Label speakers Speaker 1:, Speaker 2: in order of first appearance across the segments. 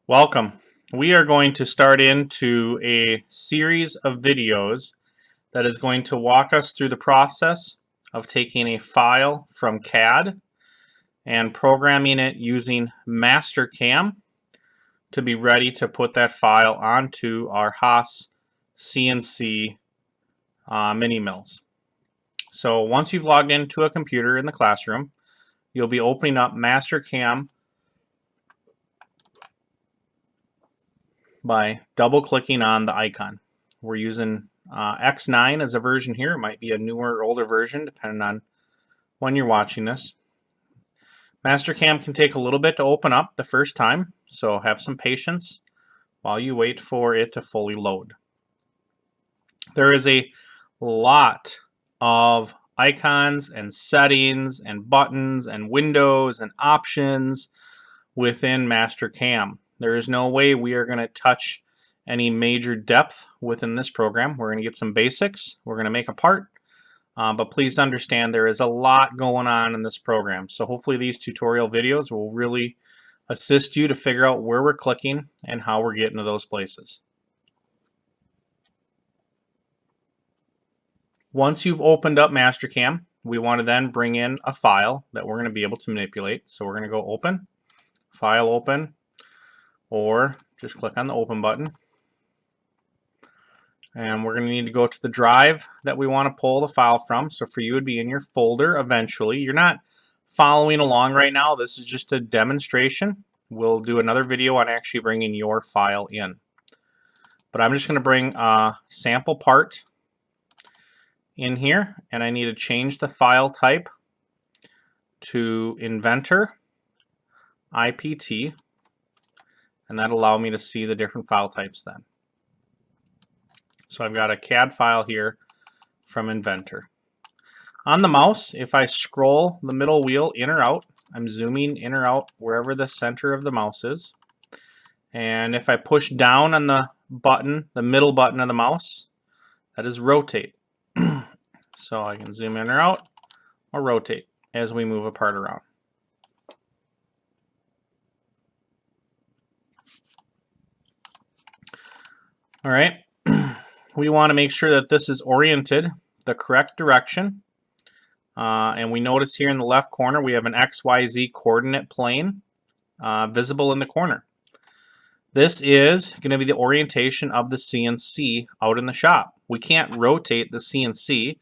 Speaker 1: Welcome. We are going to start into a series of videos that is going to walk us through the process of taking a file from CAD and programming it using Mastercam to be ready to put that file onto our Haas CNC mini mills. So once you've logged into a computer in the classroom, you'll be opening up Mastercam by double clicking on the icon. We're using X9 as a version here. It might be a newer or older version depending on when you're watching this. Mastercam can take a little bit to open up the first time, so have some patience while you wait for it to fully load. There is a lot of icons and settings and buttons and windows and options within Mastercam. There is no way we are going to touch any major depth within this program. We're going to get some basics. We're going to make a part. But please understand there is a lot going on in this program. So hopefully these tutorial videos will really assist you to figure out where we're clicking and how we're getting to those places. Once you've opened up Mastercam, we want to then bring in a file that we're going to be able to manipulate. So we're going to go Open, File Open, or just click on the Open button. And we're going to need to go to the drive that we want to pull the file from. So for you, it would be in your folder eventually. You're not following along right now. This is just a demonstration. We'll do another video on actually bringing your file in. But I'm just going to bring a sample part in here, and I need to change the file type to Inventor IPT, and that'll allow me to see the different file types then. So I've got a CAD file here from Inventor. On the mouse, if I scroll the middle wheel in or out, I'm zooming in or out wherever the center of the mouse is. And if I push down on the button, the middle button of the mouse, that is rotate. So I can zoom in or out or rotate as we move a part around. All right. We want to make sure that this is oriented the correct direction. And we notice here in the left corner we have an XYZ coordinate plane visible in the corner. This is going to be the orientation of the CNC out in the shop. We can't rotate the CNC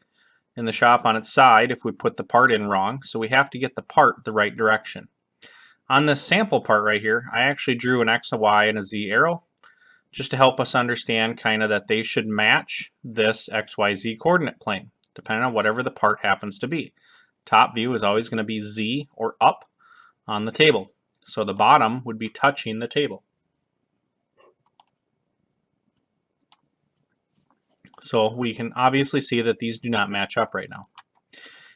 Speaker 1: in the shop on its side if we put the part in wrong, so we have to get the part the right direction. On this sample part right here, I actually drew an X, a Y, and a Z arrow, just to help us understand kind of that they should match this XYZ coordinate plane, depending on whatever the part happens to be. Top view is always going to be Z or up on the table. So the bottom would be touching the table. So we can obviously see that these do not match up right now.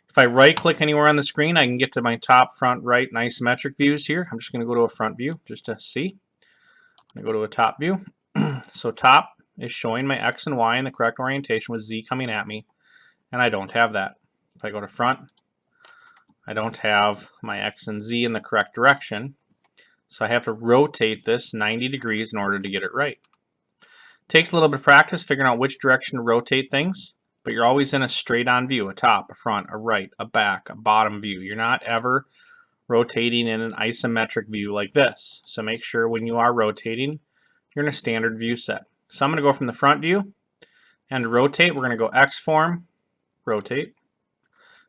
Speaker 1: If I right click anywhere on the screen, I can get to my top, front, right, and isometric views here. I'm just going to go to a front view just to see. I'm going to go to a top view. So top is showing my X and Y in the correct orientation with Z coming at me, and I don't have that. If I go to front, I don't have my X and Z in the correct direction, so I have to rotate this 90 degrees in order to get it right. Takes a little bit of practice figuring out which direction to rotate things, but you're always in a straight on view, a top, a front, a right, a back, a bottom view. You're not ever rotating in an isometric view like this. So make sure when you are rotating, you're in a standard view set. So I'm going to go from the front view, and to rotate, we're going to go X form, rotate. It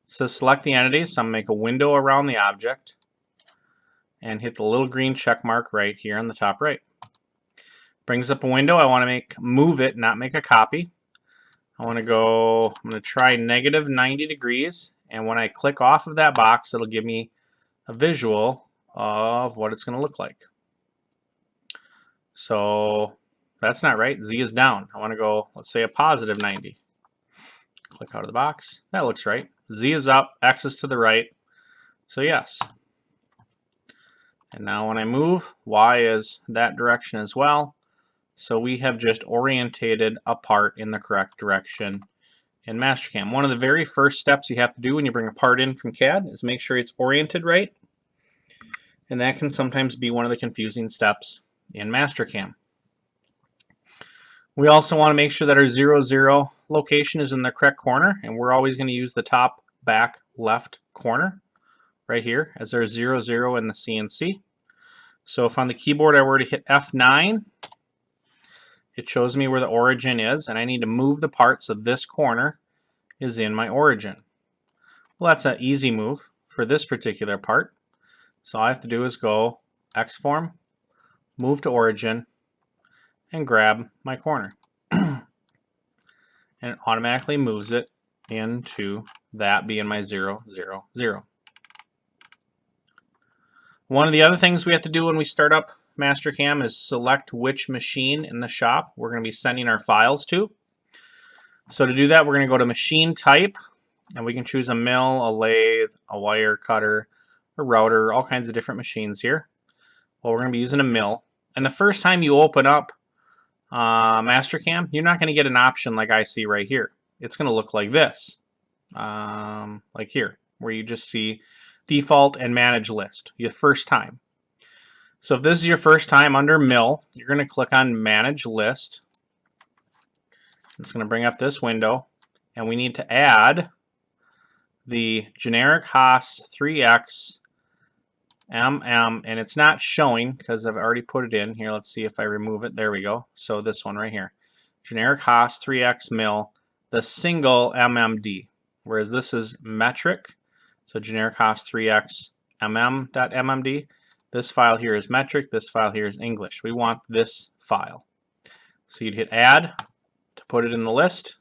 Speaker 1: says select the entity, so I'm going to make a window around the object and hit the little green check mark right here on the top right. Brings up a window. I want to move it, not make a copy. I'm going to try negative 90 degrees, and when I click off of that box, it'll give me a visual of what it's going to look like. So that's not right. Z is down. I want to go, let's say, a positive 90. Click out of the box. That looks right. Z is up, X is to the right. So yes. And now when I move, Y is that direction as well. So we have just orientated a part in the correct direction in Mastercam. One of the very first steps you have to do when you bring a part in from CAD is make sure it's oriented right. And that can sometimes be one of the confusing steps in Mastercam. We also want to make sure that our 0, 0 location is in the correct corner, and we're always going to use the top back left corner right here as our 0, 0 in the CNC. So if on the keyboard I were to hit F9, it shows me where the origin is, and I need to move the part so this corner is in my origin. Well, that's an easy move for this particular part. So all I have to do is go X-form, move to origin, and grab my corner. And it automatically moves it into that being my 0, 0, 0. One of the other things we have to do when we start up Mastercam is select which machine in the shop we're going to be sending our files to. So to do that, we're going to go to machine type, and we can choose a mill, a lathe, a wire cutter, a router, all kinds of different machines here. Well, we're going to be using a mill. And the first time you open up Mastercam, you're not going to get an option like I see right here. It's going to look like this, like here, where you just see default and manage list, your first time. So if this is your first time under mill, you're going to click on manage list. It's going to bring up this window, and we need to add the generic Haas 3X MM, and it's not showing because I've already put it in here. Let's see if I remove it. There we go. So this one right here, generic Haas 3X mill, the single MMD, whereas this is metric. So generic Haas 3X mm.mmd. This file here is metric. This file here is English. We want this file. So you'd hit add to put it in the list.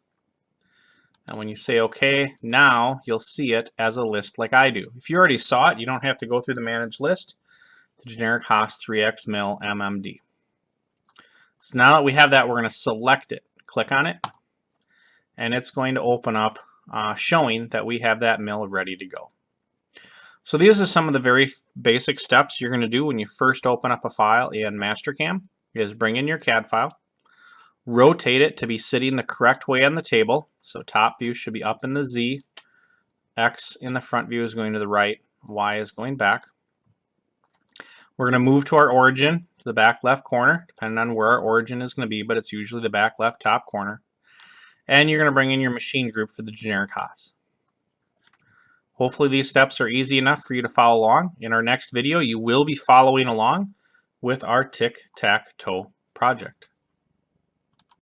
Speaker 1: And when you say OK, now you'll see it as a list like I do. If you already saw it, you don't have to go through the manage list. The generic Haas 3X mill MMD. So now that we have that, we're going to select it. Click on it, and it's going to open up showing that we have that mill ready to go. So these are some of the very basic steps you're going to do when you first open up a file in Mastercam. Is bring in your CAD file, rotate it to be sitting the correct way on the table. So top view should be up in the Z, X in the front view is going to the right, Y is going back. We're going to move to our origin to the back left corner, depending on where our origin is going to be, but it's usually the back left top corner. And you're going to bring in your machine group for the generic Haas. Hopefully these steps are easy enough for you to follow along. In our next video, you will be following along with our tic-tac-toe project.